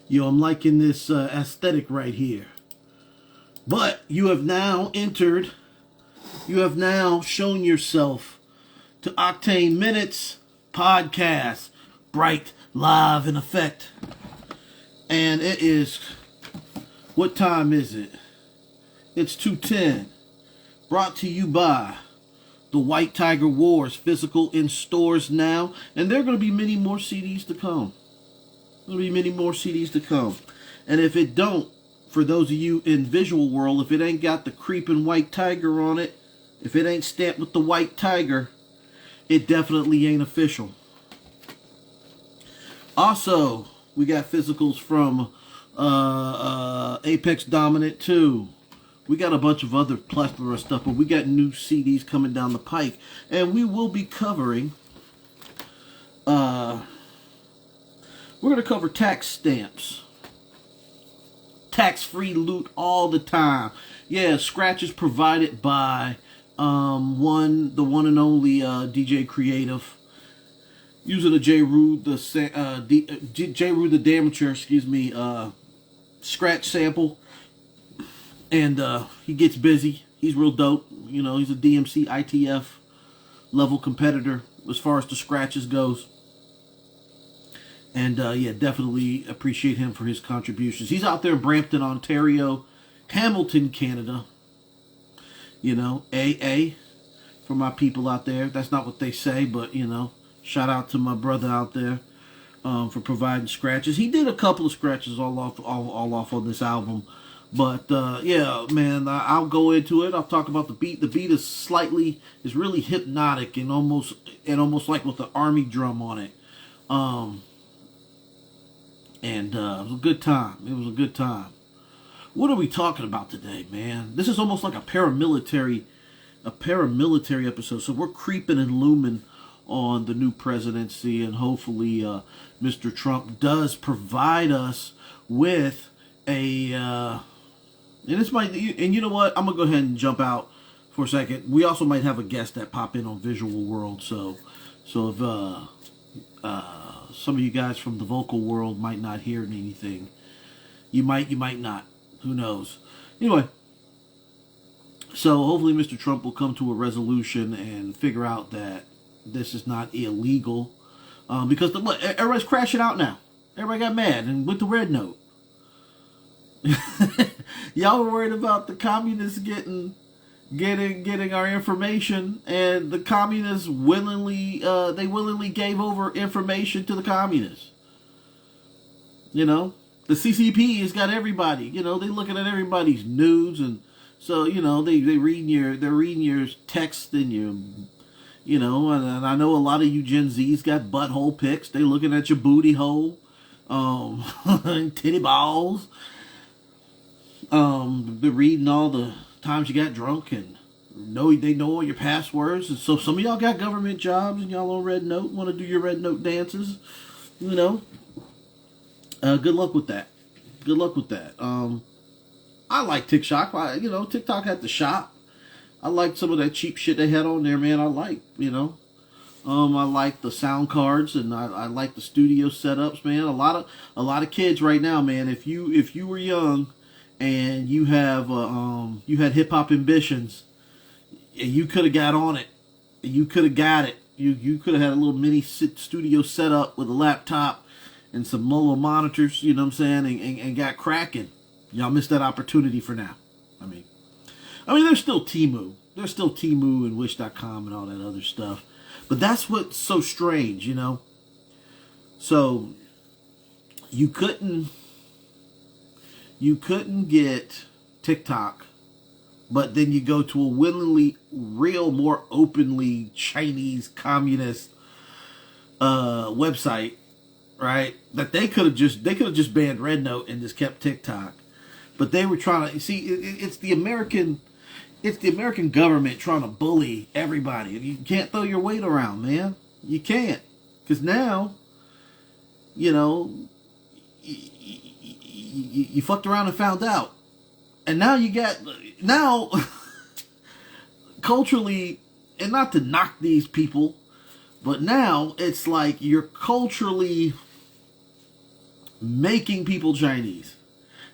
Yo, I'm liking this aesthetic right here. But you have now shown yourself to Octane Minutes podcast, bright, live, in effect. And it is, what time is it? It's 2:10. Brought to you by the White Tiger Wars, physical in stores now. And there are going to be many more CDs to come. There'll be many more CDs to come. And if it don't, for those of you in visual world, if it ain't got the creeping white tiger on it, if it ain't stamped with the white tiger, it definitely ain't official. Also, we got physicals from Apex Dominant 2. We got a bunch of other plethora of stuff, but we got new CDs coming down the pike. And we will be covering... we're going to cover tax stamps. Tax-free loot all the time. Yeah, scratches provided by the one and only DJ Creative. Using a J. Rude the Damager, scratch sample. And he gets busy. He's real dope. You know, he's a DMC ITF level competitor as far as the scratches goes. And, yeah, definitely appreciate him for his contributions. He's out there in Brampton, Ontario, Hamilton, Canada. You know, AA for my people out there. That's not what they say, but, you know, shout out to my brother out there for providing scratches. He did a couple of scratches all off on this album. But, yeah, man, I'll go into it. I'll talk about the beat. The beat is really hypnotic and almost like with the army drum on it. And it was a good time. It was a good time. What are we talking about today, man? This is almost like a paramilitary episode. So we're creeping and looming on the new presidency, and hopefully Mr. Trump does provide us with a... and you know what? I'm gonna go ahead and jump out for a second. We also might have a guest that pop in on Visual World. So if some of you guys from the vocal world might not hear anything. You might not. Who knows? Anyway, so hopefully Mr. Trump will come to a resolution and figure out that this is not illegal. Because everybody's crashing out now. Everybody got mad and with the red note. Y'all were worried about the communists getting our information, and the communists willingly gave over information to the communists. You know, the CCP has got everybody. You know, they looking at everybody's nudes, and so you know they're reading your text and you know, and I know a lot of you Gen Z's got butthole pics. They looking at your booty hole, titty balls. They're reading all the times you got drunk, and they know all your passwords. And so some of y'all got government jobs and y'all on red note, want to do your red note dances, you know. Good luck with that. Good luck with that. I like TikTok. TikTok had the shop. I like some of that cheap shit they had on there, man. I like the sound cards, and I like the studio setups, man. A lot of kids right now, man. If you were young and you had hip hop ambitions, you could have got on it. You could have got it. You could have had a little mini studio set up with a laptop and some little monitors, you know what I'm saying, and got cracking. Y'all missed that opportunity for now. I mean, there's still Temu. There's still Temu and Wish.com and all that other stuff. But that's what's so strange, you know. So you couldn't get TikTok, but then you go to a willingly, more openly Chinese communist website, right? That they could have just banned Red Note and just kept TikTok, but they were trying to see. It's the American government trying to bully everybody. You can't throw your weight around, man. You can't, because now, you know, you fucked around and found out. And now culturally, and not to knock these people, but now it's like you're culturally making people Chinese.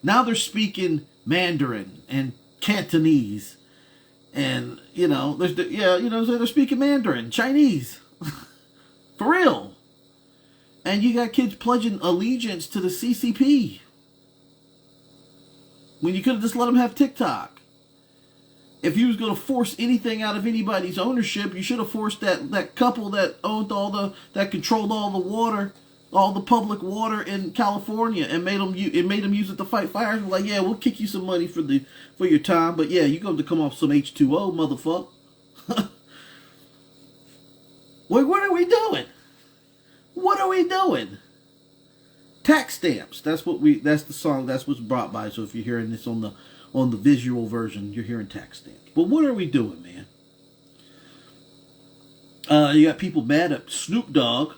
Now they're speaking Mandarin and Cantonese, and they're speaking Mandarin, Chinese, for real. And you got kids pledging allegiance to the CCP when you could have just let them have TikTok. If you was going to force anything out of anybody's ownership, you should have forced that couple that owned that controlled all the water, all the public water in California, and made them use it to fight fires. We're like, yeah, we'll kick you some money for your time, but yeah, you're going to come off some H2O, motherfucker. What are we doing? What are we doing? Tax stamps. That's the song. That's what's brought by. So if you're hearing this on the visual version, you're hearing tax stamps. But what are we doing, man? You got people mad at Snoop Dogg.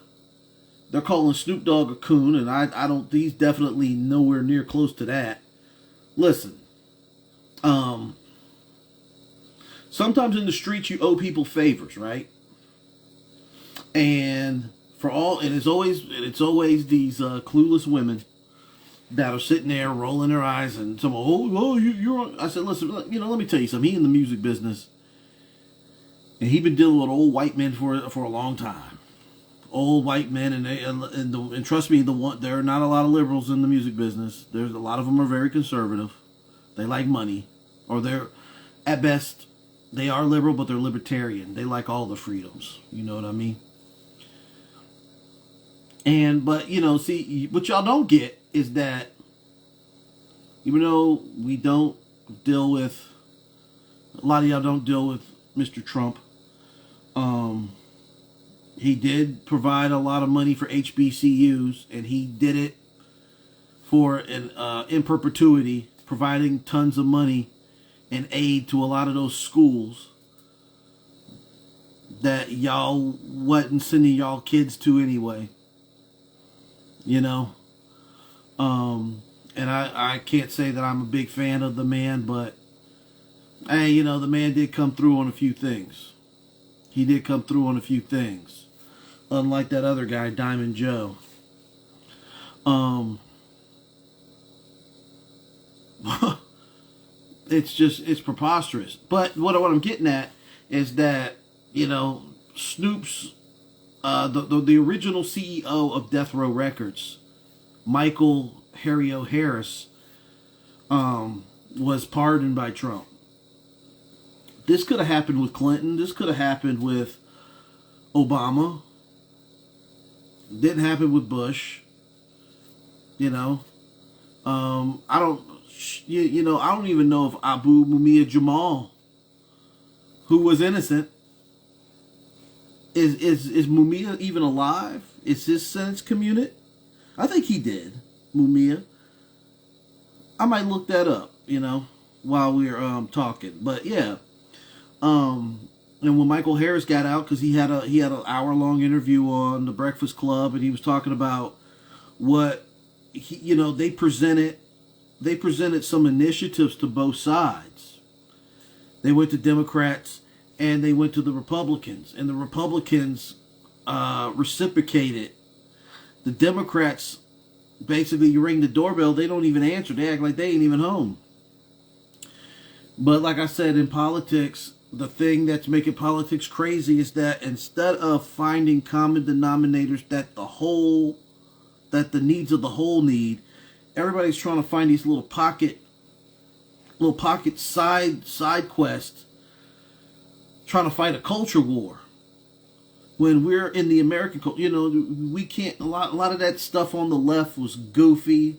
They're calling Snoop Dogg a coon, and I don't. He's definitely nowhere near close to that. Listen, sometimes in the streets you owe people favors, right? And it's always these clueless women that are sitting there rolling their eyes and someone, you're. I said, listen, let me tell you something. He in the music business, and he been dealing with old white men for a long time. Old white men, and trust me, there are not a lot of liberals in the music business. There's a lot of them are very conservative. They like money, or they're at best they are liberal, but they're libertarian. They like all the freedoms. You know what I mean? But see, what y'all don't get is that even though we don't deal with, a lot of y'all don't deal with Mr. Trump, he did provide a lot of money for HBCUs, and he did it for in perpetuity, providing tons of money and aid to a lot of those schools that y'all wasn't sending y'all kids to anyway. And I can't say that I'm a big fan of the man, but hey, the man did come through on a few things. He did come through on a few things. Unlike that other guy, Diamond Joe. It's preposterous. But what I'm getting at is that, Snoop's, the original CEO of Death Row Records, Michael Harry O'Harris, was pardoned by Trump. This could have happened with Clinton. This could have happened with Obama. Didn't happen with Bush. I don't even know if Abu Mumia Jamal, who was innocent, is Mumia even alive? Is his sentence commuted? I think he did, Mumia. I might look that up, while we're talking. But yeah, and when Michael Harris got out, because he had an hour-long interview on the Breakfast Club, and he was talking about what they presented some initiatives to both sides. They went to Democrats and they went to the Republicans, and the Republicans reciprocated. The Democrats, basically, you ring the doorbell, they don't even answer. They act like they ain't even home. But like I said, in politics, the thing that's making politics crazy is that instead of finding common denominators that the needs of the whole need, everybody's trying to find these little pocket side quests, trying to fight a culture war. When we're in the American culture, we can't. A lot of that stuff on the left was goofy,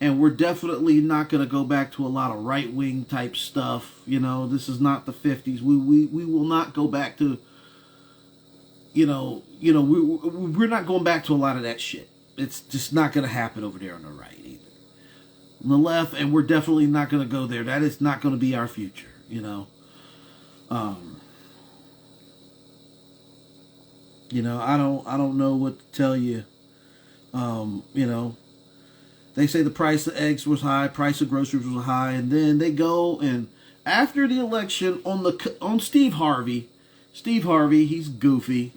and we're definitely not going to go back to a lot of right wing type stuff. This is not the 50s. We will not go back to. We're not going back to a lot of that shit. It's just not going to happen over there on the right either. On the left, and we're definitely not going to go there. That is not going to be our future. I don't know what to tell you. They say the price of eggs was high, price of groceries was high, and then they go and after the election on Steve Harvey. Steve Harvey, he's goofy,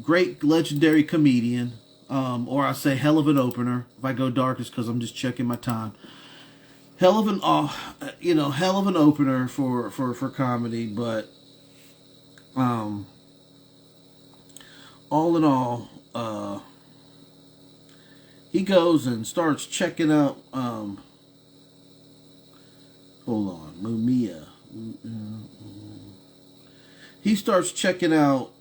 great legendary comedian. or I say hell of an opener. If I go dark, it's because I'm just checking my time. Hell of an, hell of an opener for comedy, but all in all, he goes and starts checking out. Hold on, Mumia. He starts checking out.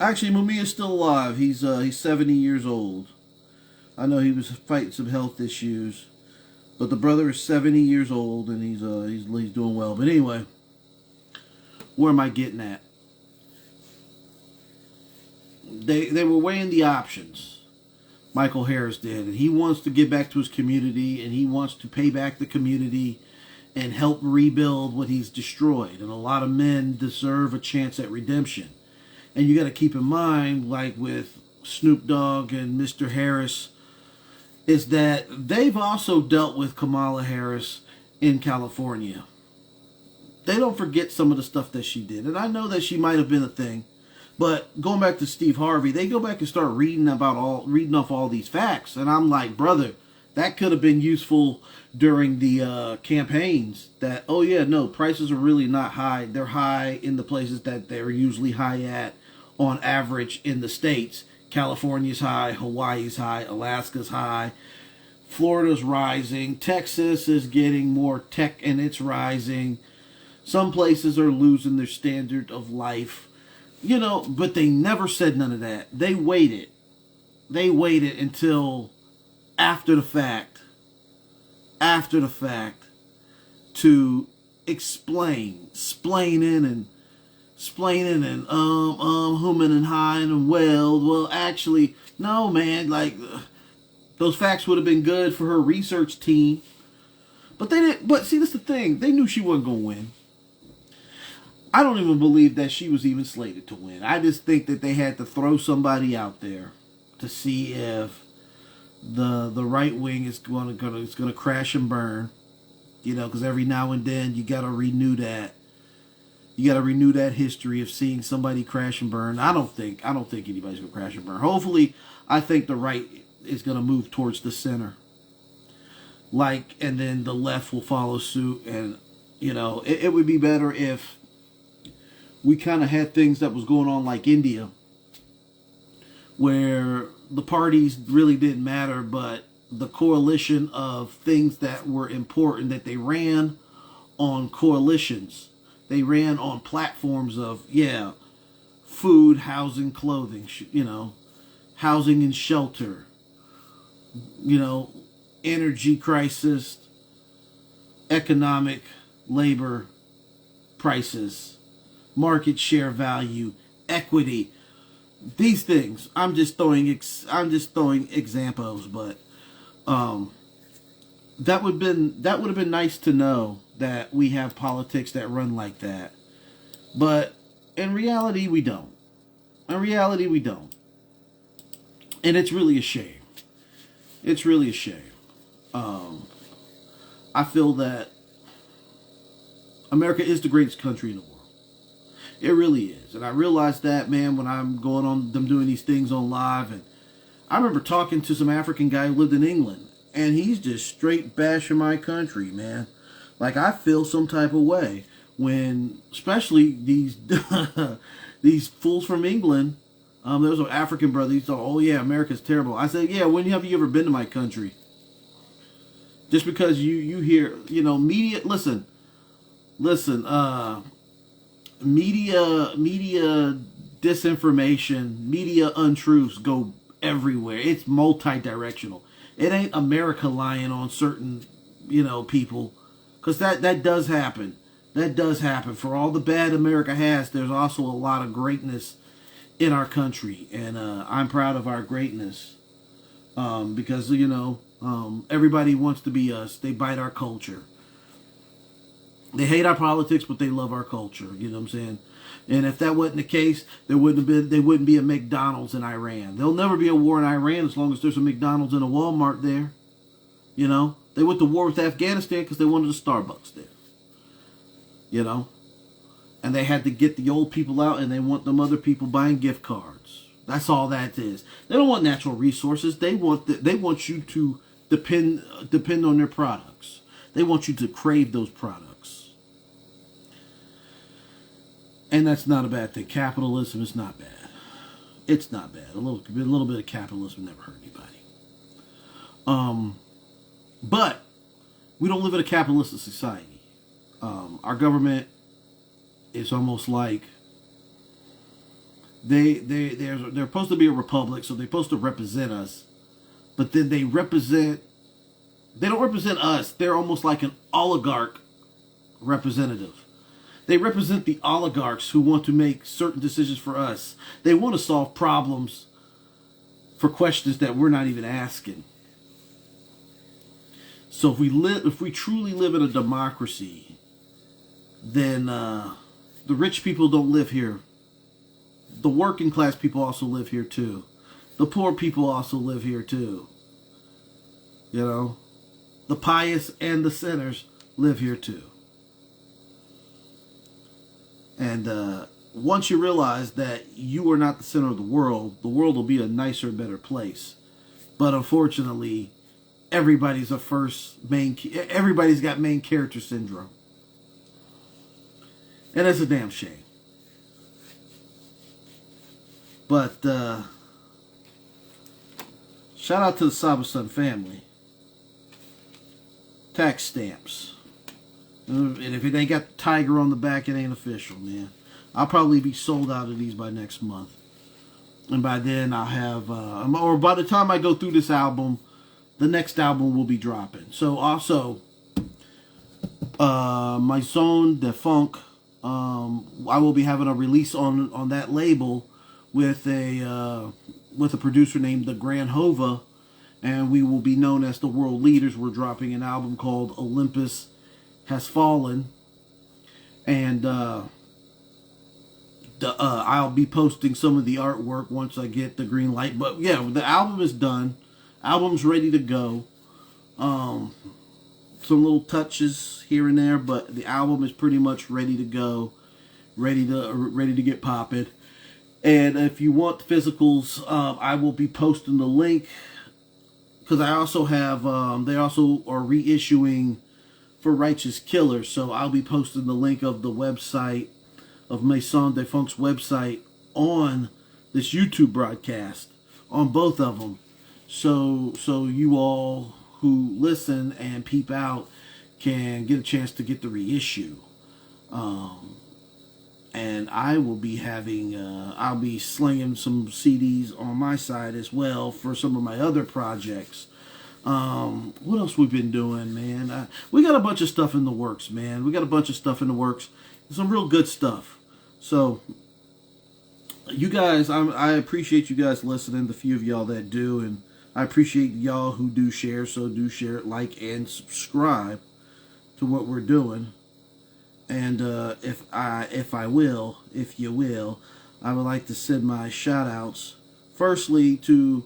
Actually, Mumia's still alive. He's 70 years old. I know he was fighting some health issues, but the brother is 70 years old and he's doing well. But anyway, where am I getting at? They were weighing the options. Michael Harris did, and he wants to give back to his community, and he wants to pay back the community and help rebuild what he's destroyed. And a lot of men deserve a chance at redemption. And you got to keep in mind, like with Snoop Dogg and Mr. Harris, is that they've also dealt with Kamala Harris in California. They don't forget some of the stuff that she did. And I know that she might have been a thing. But going back to Steve Harvey, they go back and start reading off all these facts. And I'm like, brother, that could have been useful during the campaigns. That, oh yeah, no, prices are really not high. They're high in the places that they're usually high at on average in the states. California's high, Hawaii's high, Alaska's high, Florida's rising, Texas is getting more tech and it's rising. Some places are losing their standard of life. You know, but they never said none of that. They waited. They waited until after the fact to explaining and humming and hawing and well, actually, no, man, like, those facts would have been good for her research team. But they didn't, but see, that's the thing. They knew she wasn't going to win. I don't even believe that she was even slated to win. I just think that they had to throw somebody out there to see if the right wing is going to crash and burn. You know, because every now and then you got to renew that. You got to renew that history of seeing somebody crash and burn. I don't think anybody's going to crash and burn. Hopefully, I think the right is going to move towards the center. And then the left will follow suit. And, you know, it would be better if we kind of had things that was going on like India, where the parties really didn't matter, but the coalition of things that were important, that they ran on coalitions. They ran on platforms of, food, housing, clothing, housing and shelter, energy crisis, economic, labor prices, market share value, equity, these things. I'm just throwing examples, but that would have been nice to know that we have politics that run like that. But in reality, we don't. And it's really a shame. It's really a shame. I feel that America is the greatest country in the world. It really is. And I realized that, man, when I'm going on them doing these things on live. And I remember talking to some African guy who lived in England. And he's just straight bashing my country, man. Like, I feel some type of way when, especially these these fools from England. There was an African brother. He thought, oh yeah, America's terrible. I said, yeah, when have you ever been to my country? Just because you hear, media, listen, media disinformation, media untruths go everywhere. It's multi-directional. It ain't America lying on certain, people. Because that does happen. That does happen. For all the bad America has, there's also a lot of greatness in our country. And I'm proud of our greatness. Because, everybody wants to be us. They bite our culture. They hate our politics, but they love our culture. You know what I'm saying? And if that wasn't the case, there wouldn't be a McDonald's in Iran. There'll never be a war in Iran as long as there's a McDonald's and a Walmart there. They went to war with Afghanistan because they wanted a Starbucks there. And they had to get the old people out, and they want them other people buying gift cards. That's all that is. They don't want natural resources. They want you to depend on their products. They want you to crave those products. And that's not a bad thing. Capitalism is not bad. It's not bad. A little bit of capitalism never hurt anybody. But we don't live in a capitalistic society. Our government is almost like they're supposed to be a republic, so they're supposed to represent us. But then they don't represent us. They're almost like an oligarch representative. They represent the oligarchs who want to make certain decisions for us. They want to solve problems for questions that we're not even asking. So if we truly live in a democracy, then the rich people don't live here. The working class people also live here too. The poor people also live here too. You know, the pious and the sinners live here too. And once you realize that you are not the center of the world will be a nicer, better place. But unfortunately, everybody's got main character syndrome. And that's a damn shame. But shout out to the Saba-san family. Tax stamps. And if it ain't got the tiger on the back, it ain't official, man. I'll probably be sold out of these by next month. And by then I'll have, or by the time I go through this album, the next album will be dropping. So also, Maison de Funk, I will be having a release on that label with a producer named the Grand Hova, and we will be known as the world leaders. We're dropping an album called Olympus Has Fallen, and I'll be posting some of the artwork once I get the green light. But yeah, the album is done. Album's ready to go. Some little touches here and there, but the album is pretty much ready to go, ready to get popping. And if you want physicals, I will be posting the link, because I also have they also are reissuing For Righteous Killers, so I'll be posting the link of the website of Maison de Funk's website on this YouTube broadcast, on both of them, so you all who listen and peep out can get a chance to get the reissue. And I will be having, I'll be slinging some CDs on my side as well for some of my other projects. What else we've been doing, man? We got a bunch of stuff in the works, man. We got a bunch of stuff in the works. Some real good stuff. So, you guys, I appreciate you guys listening, the few of y'all that do, and I appreciate y'all who do share, so do share it, like, and subscribe to what we're doing. And if you will, I would like to send my shout outs firstly to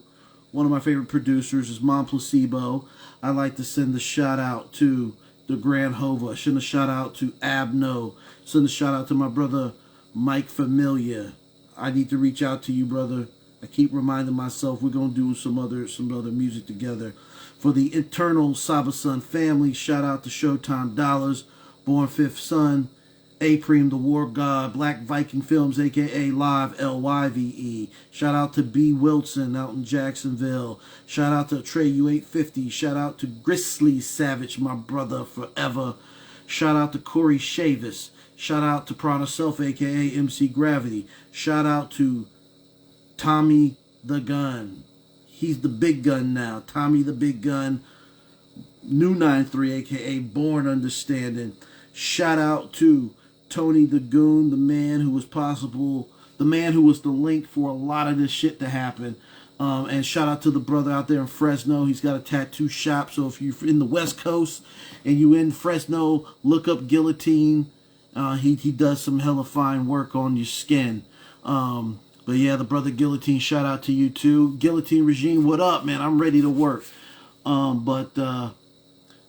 one of my favorite producers, is Mom Placebo. I'd like to send the shout out to the Grand Hova. Send a shout out to Abno. Send a shout out to my brother Mike Familia. I need to reach out to you, brother. I keep reminding myself we're gonna do some other music together. For the Eternal Saba-san family, shout out to Showtime Dollars, Born Fifth Son, A-Preem the War God, Black Viking Films, aka Live LYVE. Shout out to B. Wilson out in Jacksonville. Shout out to Trey U850. Shout out to Grizzly Savage, my brother forever. Shout out to Corey Chavis. Shout out to Prana Self, aka MC Gravity. Shout out to Tommy the Gun. He's the big gun now. Tommy the Big Gun. New 93, aka Born Understanding. Shout out to Tony the Goon, the man who was the link for a lot of this shit to happen. And shout out to the brother out there in Fresno. He's got a tattoo shop, so if you're in the West Coast and you in Fresno, look up Guillotine. He does some hella fine work on your skin. But yeah, the brother Guillotine, shout out to you too. Guillotine Regime, what up, man? I'm ready to work.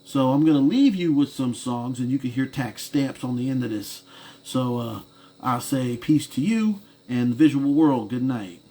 So I'm going to leave you with some songs, and you can hear tax stamps on the end of this. So I'll say peace to you and the visual world. Good night.